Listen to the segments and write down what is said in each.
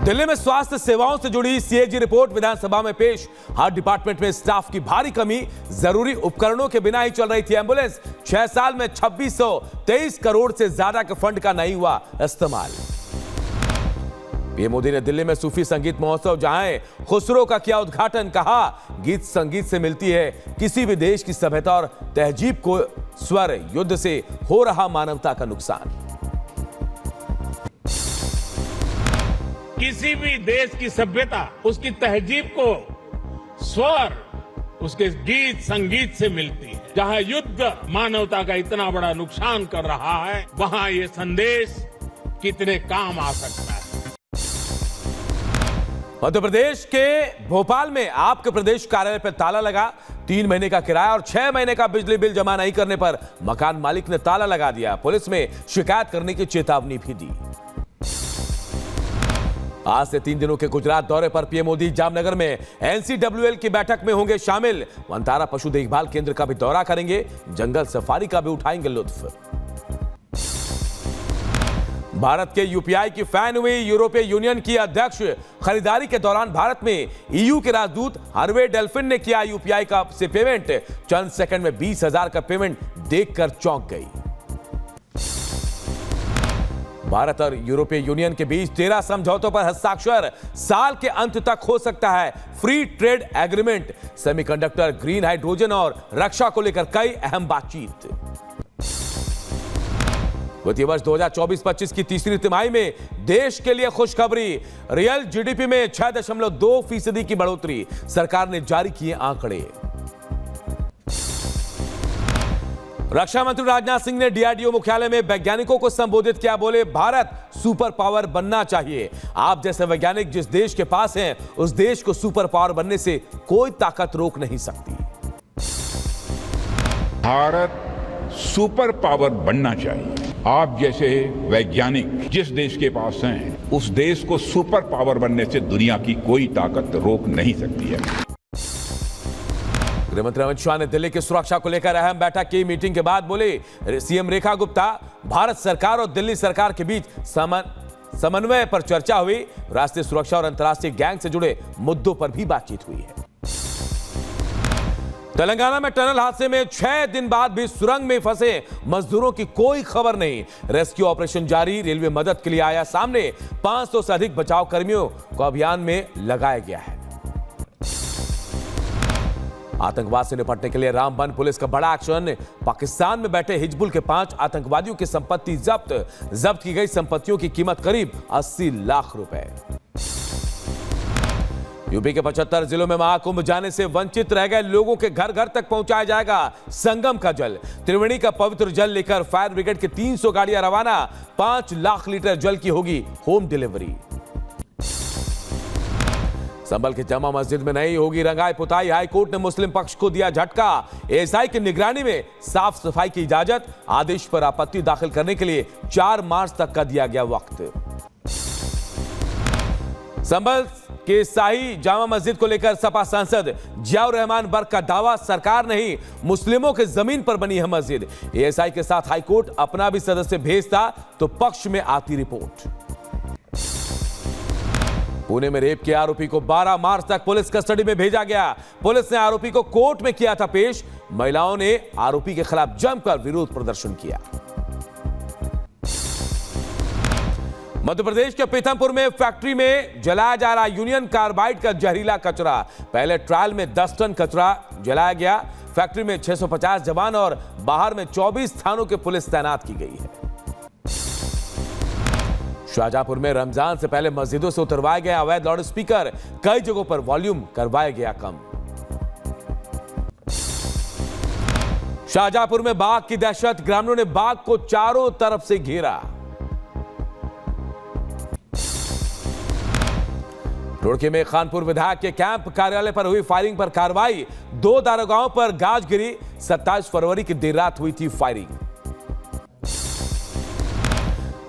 दिल्ली में स्वास्थ्य सेवाओं से जुड़ी सीएजी रिपोर्ट विधानसभा में पेश। हर डिपार्टमेंट में स्टाफ की भारी कमी, जरूरी उपकरणों के बिना ही चल रही थी एम्बुलेंस। 6 साल में 2623 करोड़ से ज्यादा के फंड का नहीं हुआ इस्तेमाल। पीएम मोदी ने दिल्ली में सूफी संगीत महोत्सव जहां खुसरो का किया उद्घाटन, कहा गीत संगीत से मिलती है किसी भी देश की सभ्यता और तहजीब को स्वर, युद्ध से हो रहा मानवता का नुकसान। किसी भी देश की सभ्यता, उसकी तहजीब को स्वर उसके गीत संगीत से मिलती है। जहां युद्ध मानवता का इतना बड़ा नुकसान कर रहा है, वहां ये संदेश कितने काम आ सकता है। मध्य प्रदेश के भोपाल में आपके प्रदेश कार्यालय पर ताला लगा। 3 महीने का किराया और 6 महीने का बिजली बिल जमा नहीं करने पर मकान मालिक ने ताला लगा दिया। पुलिस में शिकायत करने की चेतावनी भी दी। आज से 3 दिनों के गुजरात दौरे पर पीएम मोदी जामनगर में एनसीडब्ल्यूएल की बैठक में होंगे शामिल। वनतारा पशु देखभाल केंद्र का भी दौरा करेंगे, जंगल सफारी का भी उठाएंगे लुत्फ। भारत के यूपीआई की फैन हुई यूरोपीय यूनियन की अध्यक्ष। खरीदारी के दौरान भारत में ईयू के राजदूत हरवे डेल्फिन ने किया यूपीआई का से पेमेंट। चंद सेकंड में 20,000 का पेमेंट देखकर चौंक गई। भारत और यूरोपीय यूनियन के बीच 13 समझौतों पर हस्ताक्षर। साल के अंत तक हो सकता है free trade agreement. Semiconductor, green hydrogen और रक्षा को लेकर कई अहम बातचीत। वित्तीय वर्ष 2024-25 की तीसरी तिमाही में देश के लिए खुशखबरी। रियल जीडीपी में 6.2% की बढ़ोतरी। सरकार ने जारी किए आंकड़े। रक्षा मंत्री राजनाथ सिंह ने डीआरडीओ मुख्यालय में वैज्ञानिकों को संबोधित किया। बोले, भारत सुपर पावर बनना चाहिए। आप जैसे वैज्ञानिक जिस देश के पास हैं, उस देश को सुपर पावर बनने से कोई ताकत रोक नहीं सकती। भारत सुपर पावर बनना चाहिए। आप जैसे वैज्ञानिक जिस देश के पास हैं, उस देश को सुपर पावर बनने से दुनिया की कोई ताकत रोक नहीं सकती है। गृहमंत्री अमित शाह ने दिल्ली की सुरक्षा को लेकर अहम बैठक की। मीटिंग के बाद बोले सीएम रेखा गुप्ता, भारत सरकार और दिल्ली सरकार के बीच समन्वय पर चर्चा हुई। राष्ट्रीय सुरक्षा और अंतर्राष्ट्रीय गैंग से जुड़े मुद्दों पर भी बातचीत हुई है। तेलंगाना में टनल हादसे में 6 दिन बाद भी सुरंग में फंसे मजदूरों की कोई खबर नहीं। रेस्क्यू ऑपरेशन जारी। रेलवे मदद के लिए आया सामने। 500 से अधिक बचाव कर्मियों को अभियान में लगाया गया है। आतंकवाद से निपटने के लिए रामबन पुलिस का बड़ा एक्शन। पाकिस्तान में बैठे हिजबुल के 5 आतंकवादियों की संपत्ति जब्त की गई। संपत्तियों की कीमत करीब 80 लाख रुपए। यूपी के 75 जिलों में महाकुंभ जाने से वंचित रह गए लोगों के घर घर तक पहुंचाया जाएगा संगम का जल। त्रिवेणी का पवित्र जल लेकर फायर ब्रिगेड की 300 गाड़ियां रवाना। 5 लाख लीटर जल की होगी होम डिलीवरी। संभल की जामा मस्जिद में नहीं होगी रंगाई पुताई। हाईकोर्ट ने मुस्लिम पक्ष को दिया झटका। एएसआई की निगरानी में साफ सफाई की इजाजत। आदेश पर आपत्ति दाखिल करने के लिए 4 मार्च तक का दिया गया वक्त। संभल के शाही जामा मस्जिद को लेकर सपा सांसद जियाउर रहमान बर्क का दावा, सरकार नहीं मुस्लिमों के जमीन पर बनी है मस्जिद। एएसआई के साथ हाईकोर्ट अपना भी सदस्य भेजता तो पक्ष में आती रिपोर्ट। पुणे में रेप के आरोपी को 12 मार्च तक पुलिस कस्टडी में भेजा गया। पुलिस ने आरोपी को कोर्ट में किया था पेश। महिलाओं ने आरोपी के खिलाफ जमकर विरोध प्रदर्शन किया। मध्य प्रदेश के पीथमपुर में फैक्ट्री में जलाया जा रहा यूनियन कार्बाइड का जहरीला कचरा। पहले ट्रायल में 10 टन कचरा जलाया गया। फैक्ट्री में 650 जवान और बाहर में 24 थानों की पुलिस तैनात की गई है। शाहजहांपुर में रमजान से पहले मस्जिदों से उतरवाए गए अवैध लाउड स्पीकर। कई जगहों पर वॉल्यूम करवाया गया कम। शाहजहांपुर में बाघ की दहशत। ग्रामीणों ने बाघ को चारों तरफ से घेरा। रुड़की में खानपुर विधायक के कैंप कार्यालय पर हुई फायरिंग पर कार्रवाई। 2 दारोगाओं पर गाज गिरी। 27 फरवरी की देर रात हुई थी फायरिंग।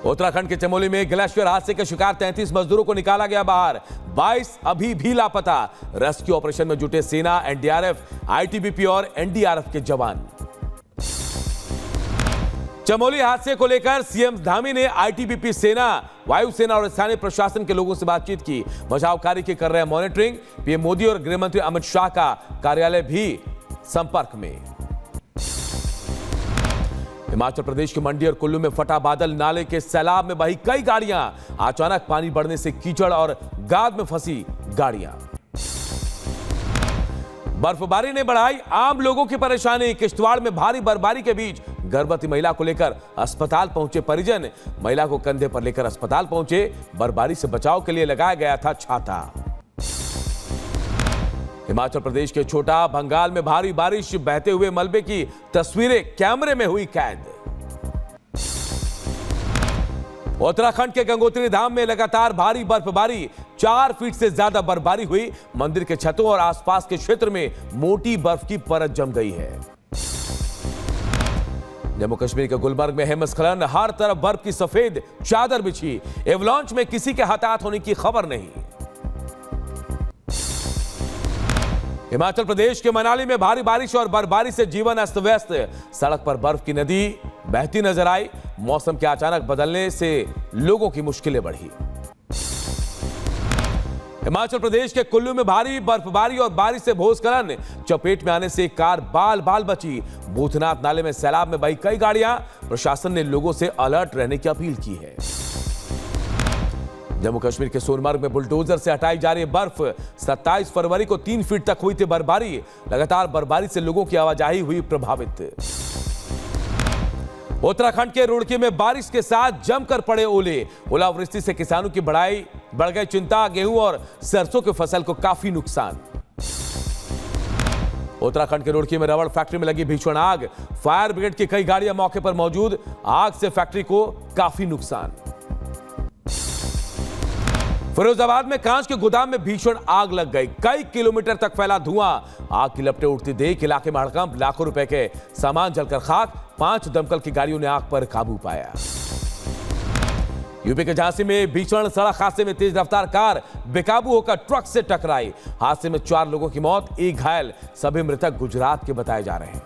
उत्तराखंड के चमोली में ग्लेशियर हादसे के शिकार 33 मजदूरों को निकाला गया बाहर। 22 अभी भी लापता। रेस्क्यू ऑपरेशन में जुटे सेना, एनडीआरएफ, आईटीबीपी और एनडीआरएफ के जवान। चमोली हादसे को लेकर सीएम धामी ने आईटीबीपी, सेना, वायुसेना और स्थानीय प्रशासन के लोगों से बातचीत की। बचाव कार्य की कर रहे हैं मॉनिटरिंग। पीएम मोदी और गृह मंत्री अमित शाह का कार्यालय भी संपर्क में। हिमाचल प्रदेश की मंडी और कुल्लू में फटा बादल, नाले के सैलाब में बही कई गाड़ियां। अचानक पानी बढ़ने से कीचड़ और गाद में फंसी गाड़ियां। बर्फबारी ने बढ़ाई आम लोगों की परेशानी। किश्तवाड़ में भारी बर्फबारी के बीच गर्भवती महिला को लेकर अस्पताल पहुंचे परिजन। महिला को कंधे पर लेकर अस्पताल पहुंचे। बर्फबारी से बचाव के लिए लगाया गया था छाता। हिमाचल प्रदेश के छोटा बंगाल में भारी बारिश, बहते हुए मलबे की तस्वीरें कैमरे में हुई कैद। उत्तराखंड के गंगोत्री धाम में लगातार भारी बर्फबारी, 4 फीट से ज्यादा बर्फबारी हुई। मंदिर के छतों और आसपास के क्षेत्र में मोटी बर्फ की परत जम गई है। जम्मू कश्मीर के गुलमर्ग में हिमस्खलन, हर तरफ बर्फ की सफेद चादर बिछी। एवलांच में किसी के हताहत होने की खबर नहीं। हिमाचल प्रदेश के मनाली में भारी बारिश और बर्फबारी से जीवन अस्त व्यस्त। सड़क पर बर्फ की नदी बहती नजर आई। मौसम के अचानक बदलने से लोगों की मुश्किलें बढ़ी। हिमाचल प्रदेश के कुल्लू में भारी बर्फबारी और बारिश से भूस्खलन, चपेट में आने से एक कार बाल बाल बची। भूतनाथ नाले में सैलाब में बही कई गाड़ियां। प्रशासन ने लोगों से अलर्ट रहने की अपील की है। जम्मू कश्मीर के सोनमर्ग में बुलडोजर से हटाई जा रही बर्फ। 27 फरवरी को 3 फीट तक हुई थी बर्फबारी। लगातार बर्फबारी से लोगों की आवाजाही हुई प्रभावित। उत्तराखंड के रुड़की में बारिश के साथ जमकर पड़े ओले। ओलावृष्टि से किसानों की बढ़ गई चिंता। गेहूं और सरसों की फसल को काफी नुकसान। उत्तराखंड के रुड़की में रबड़ फैक्ट्री में लगी भीषण आग। फायर ब्रिगेड की कई गाड़ियां मौके पर मौजूद। आग से फैक्ट्री को काफी नुकसान। फिरोजाबाद में कांच के गोदाम में भीषण आग लग गई। कई किलोमीटर तक फैला धुआं। आग की लपटें उठती देख इलाके में हड़कंप। लाखों रुपए के सामान जलकर खाक। 5 दमकल की गाड़ियों ने आग पर काबू पाया। यूपी के झांसी में भीषण सड़क हादसे में तेज रफ्तार कार बेकाबू होकर ट्रक से टकराई। हादसे में 4 लोगों की मौत, 1 घायल। सभी मृतक गुजरात के बताए जा रहे हैं।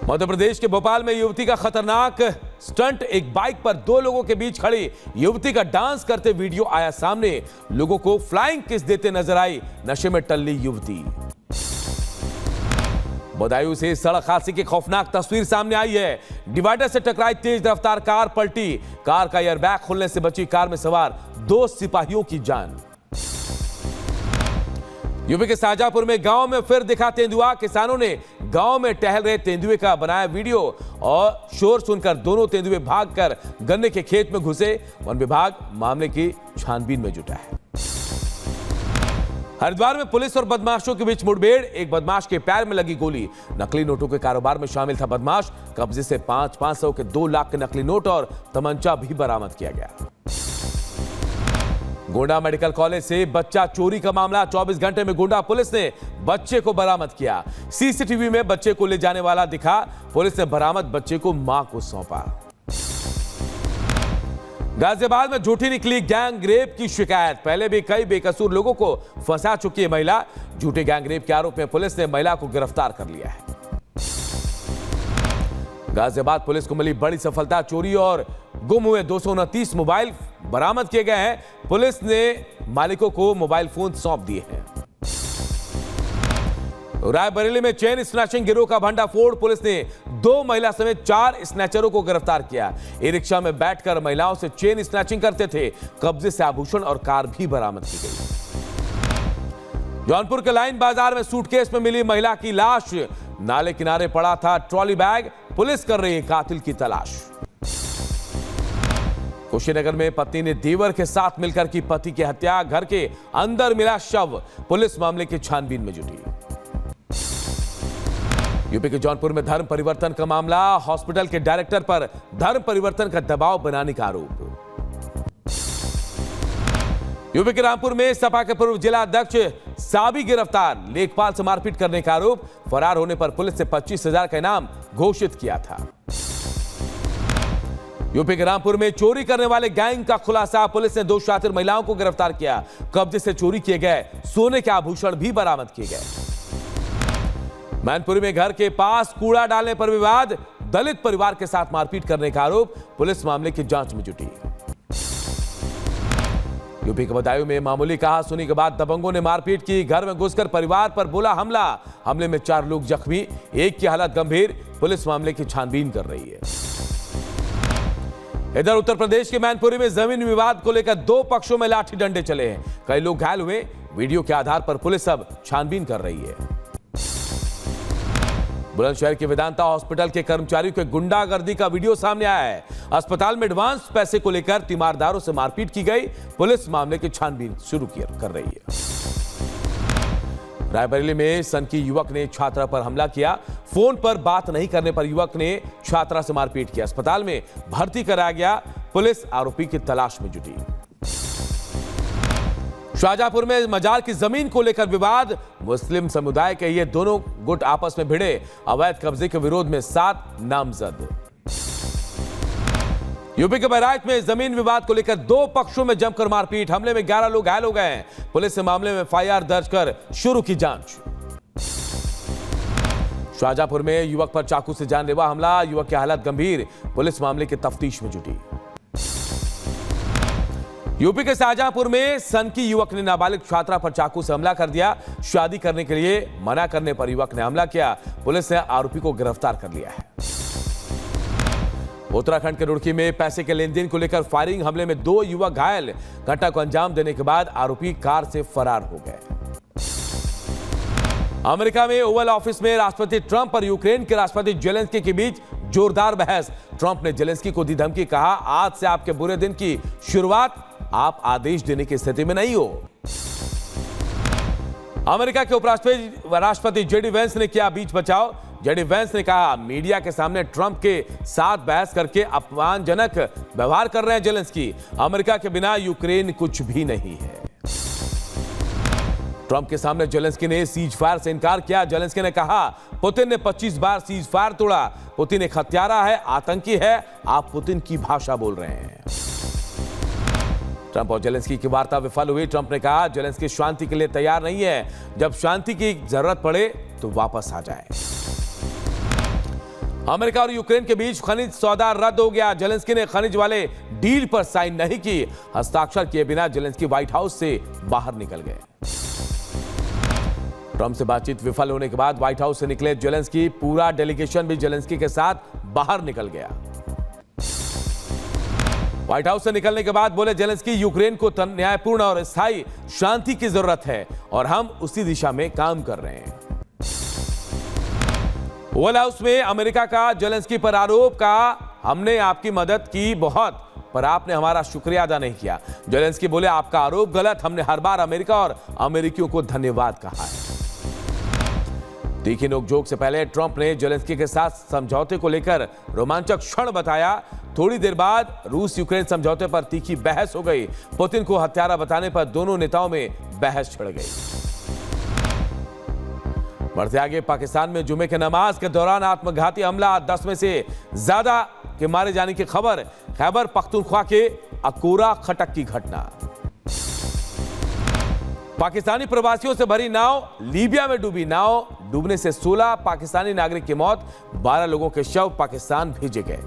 मध्य प्रदेश के भोपाल में युवती का खतरनाक स्टंट। एक बाइक पर 2 लोगों के बीच खड़ी युवती का डांस करते वीडियो आया सामने। लोगों को फ्लाइंग किस देते नजर आई नशे में टल्ली युवती। बदायूं से सड़क हादसे की खौफनाक तस्वीर सामने आई है। डिवाइडर से टकराई तेज रफ्तार कार, पलटी। कार का एयरबैग खुलने से बची कार में सवार 2 सिपाहियों की जान। यूपी के शाहजहांपुर में गांव में फिर दिखा तेंदुआ। किसानों ने गांव में टहल रहे तेंदुए का बनाया वीडियो और शोर सुनकर दोनों तेंदुए भागकर गन्ने के खेत में घुसे। वन विभाग मामले की छानबीन में जुटा है। हरिद्वार में पुलिस और बदमाशों के बीच मुठभेड़। एक बदमाश के पैर में लगी गोली। नकली नोटों के कारोबार में शामिल था बदमाश। कब्जे से 500 के 2 लाख के नकली नोट और तमंचा भी बरामद किया गया। गोंडा मेडिकल कॉलेज से बच्चा चोरी का मामला। 24 घंटे में गोंडा पुलिस ने बच्चे को बरामद किया। सीसीटीवी में बच्चे को ले जाने वाला दिखा। पुलिस ने बरामद बच्चे को मां को सौंपा। गाजियाबाद में झूठी निकली गैंग रेप की शिकायत। पहले भी कई बेकसूर लोगों को फंसा चुकी है महिला। झूठे गैंग रेप के आरोप में पुलिस ने महिला को गिरफ्तार कर लिया है। गाजियाबाद पुलिस को मिली बड़ी सफलता। चोरी और गुम हुए 229 मोबाइल बरामद किए गए हैं। पुलिस ने मालिकों को मोबाइल फोन सौंप दिए हैं। रायबरेली में चेन स्नैचिंग गिरोह का भंडाफोड़। पुलिस ने 2 महिला समेत 4 स्नैचरों को गिरफ्तार किया। ई रिक्शा में बैठकर महिलाओं से चेन स्नैचिंग करते थे। कब्जे से आभूषण और कार भी बरामद की गई। जौनपुर के लाइन बाजार में सूटकेस में मिली महिला की लाश। नाले किनारे पड़ा था ट्रॉली बैग। पुलिस कर रही है कातिल की तलाश। कुशीनगर में पत्नी ने देवर के साथ मिलकर की पति की हत्या। घर के अंदर मिला शव। पुलिस मामले की छानबीन में जुटी। यूपी के जौनपुर में धर्म परिवर्तन का मामला। हॉस्पिटल के डायरेक्टर पर धर्म परिवर्तन का दबाव बनाने का आरोप। यूपी के रामपुर में सपा के पूर्व जिला अध्यक्ष साबी गिरफ्तार। लेखपाल से मारपीट करने का आरोप। फरार होने पर पुलिस ने 25,000 का इनाम घोषित किया था। यूपी के रामपुर में चोरी करने वाले गैंग का खुलासा। पुलिस ने 2 शातिर महिलाओं को गिरफ्तार किया। कब्जे से चोरी किए गए सोने के आभूषण भी बरामद किए गए। मैनपुरी में घर के पास कूड़ा डालने पर विवाद। दलित परिवार के साथ मारपीट करने का आरोप, पुलिस मामले की जांच में जुटी। यूपी के बदायूं में मामूली कहा सुनी के बाद दबंगों ने मारपीट की, घर में घुसकर परिवार पर बोला हमला। हमले में 4 लोग जख्मी, एक की हालत गंभीर। पुलिस मामले की छानबीन कर रही है। इधर उत्तर प्रदेश के मैनपुरी में जमीन विवाद को लेकर 2 पक्षों में लाठी डंडे चले हैं, कई लोग घायल हुए। वीडियो के आधार पर पुलिस अब छानबीन कर रही है। बुलंदशहर के वेदांता हॉस्पिटल के कर्मचारियों के गुंडागर्दी का वीडियो सामने आया है। अस्पताल में एडवांस पैसे को लेकर तीमारदारों से मारपीट की गई। पुलिस मामले की छानबीन शुरू कर रही है। रायबरेली में सनकी युवक ने छात्रा पर हमला किया। फोन पर बात नहीं करने पर युवक ने छात्रा से मारपीट किया। अस्पताल में भर्ती कराया गया। पुलिस आरोपी की तलाश में जुटी। शाहजहांपुर में मजार की जमीन को लेकर विवाद, मुस्लिम समुदाय के ये दोनों गुट आपस में भिड़े। अवैध कब्जे के विरोध में 7 नामजद। यूपी के बहराइच में जमीन विवाद को लेकर 2 पक्षों में जमकर मारपीट, हमले में 11 लोग घायल हो गए हैं। पुलिस ने मामले में एफआईआर दर्ज कर शुरू की जांच। शाहजहांपुर में युवक पर चाकू से जानलेवा हमला, युवक की हालत गंभीर। पुलिस मामले की तफ्तीश में जुटी। यूपी के शाहजहांपुर में सनकी युवक ने नाबालिग छात्रा पर चाकू से हमला कर दिया। शादी करने के लिए मना करने पर युवक ने हमला किया। पुलिस ने आरोपी को गिरफ्तार कर लिया है। उत्तराखंड के रुड़की में पैसे के लेन देन को लेकर फायरिंग, हमले में 2 युवक घायल। घटना को अंजाम देने के बाद आरोपी कार से फरार हो गए। अमेरिका में ओवल ऑफिस में राष्ट्रपति ट्रंप और यूक्रेन के राष्ट्रपति जेलेंस्की के बीच जोरदार बहस। ट्रंप ने जेलेंस्की को दी धमकी, कहा आज से आपके बुरे दिन की शुरुआत, आप आदेश देने की स्थिति में नहीं हो। अमेरिका के उपराष्ट्रपति जेडी वेंस ने किया बीच बचाव। जेडी वेंस ने कहा मीडिया के सामने ट्रंप के साथ बहस करके अपमानजनक व्यवहार कर रहे हैं जेलेंस्की। अमेरिका के बिना यूक्रेन कुछ भी नहीं है। ट्रंप के सामने जेलेंस्की ने सीज फायर से इनकार किया। जेलेंस्की ने कहा पुतिन ने 25 बार सीज फायर तोड़ा। पुतिन एक हत्यारा है, आतंकी है, आप पुतिन की भाषा बोल रहे हैं। ट्रंप और जेलेंस्की की वार्ता विफल हुई। ट्रंप ने कहा जेलेंस्की शांति के लिए तैयार नहीं है, जब शांति की जरूरत पड़े तो वापस आ जाए। अमेरिका और यूक्रेन के बीच खनिज सौदा रद्द हो गया। जेलेंस्की ने खनिज वाले डील पर साइन नहीं की। हस्ताक्षर किए बिना जेलेंस्की व्हाइट हाउस से बाहर निकल गए। ट्रंप से बातचीत विफल होने के बाद व्हाइट हाउस से निकले जेलेंस्की। पूरा डेलीगेशन भी जेलेंस्की के साथ बाहर निकल गया। व्हाइट हाउस से निकलने के बाद बोले जेलेंस्की यूक्रेन को न्यायपूर्ण और स्थायी शांति की जरूरत है और हम उसी दिशा में काम कर रहे हैं। ओवल हाउस में अमेरिका का जेलेंस्की पर आरोप, कहा हमने आपकी मदद की बहुत, पर आपने हमारा शुक्रिया अदा नहीं किया। जेलेंस्की बोले आपका आरोप गलत, हमने हर बार अमेरिका और अमेरिकियों को धन्यवाद कहा है। तीखी नोकझोंक से पहले ट्रंप ने जेलेंस्की के साथ समझौते को लेकर रोमांचक क्षण बताया। थोड़ी देर बाद रूस यूक्रेन समझौते पर तीखी बहस हो गई। पुतिन को हत्यारा बताने पर दोनों नेताओं में बहस छिड़ गई। बढ़ते आगे, पाकिस्तान में जुमे के नमाज के दौरान आत्मघाती हमला, 10 में से ज्यादा के मारे जाने की खबर। खैबर पख्तूनख्वा के अकोरा खटक की घटना। पाकिस्तानी प्रवासियों से भरी नाव लीबिया में डूबी। नाव डूबने से 16 पाकिस्तानी नागरिक की मौत, 12 लोगों के शव पाकिस्तान भेजे गए।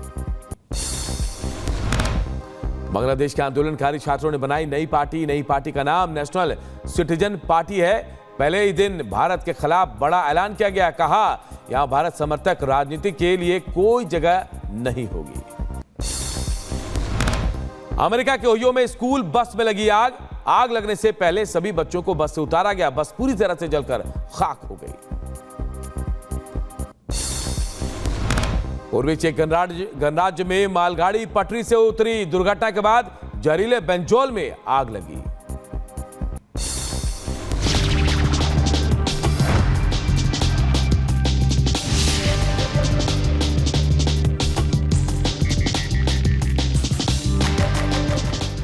बांग्लादेश के आंदोलनकारी छात्रों ने बनाई नई पार्टी। नई पार्टी का नाम नेशनल सिटीजन पार्टी है। पहले ही दिन भारत के खिलाफ बड़ा ऐलान किया गया। कहा यहां भारत समर्थक राजनीति के लिए कोई जगह नहीं होगी। अमेरिका के ओहियो में स्कूल बस में लगी आग। आग लगने से पहले सभी बच्चों को बस से उतारा गया। बस पूरी तरह से जलकर खाक हो गई। पूर्वी चेक गणराज्य में मालगाड़ी पटरी से उतरी। दुर्घटना के बाद जहरीले बेंजोल में आग लगी।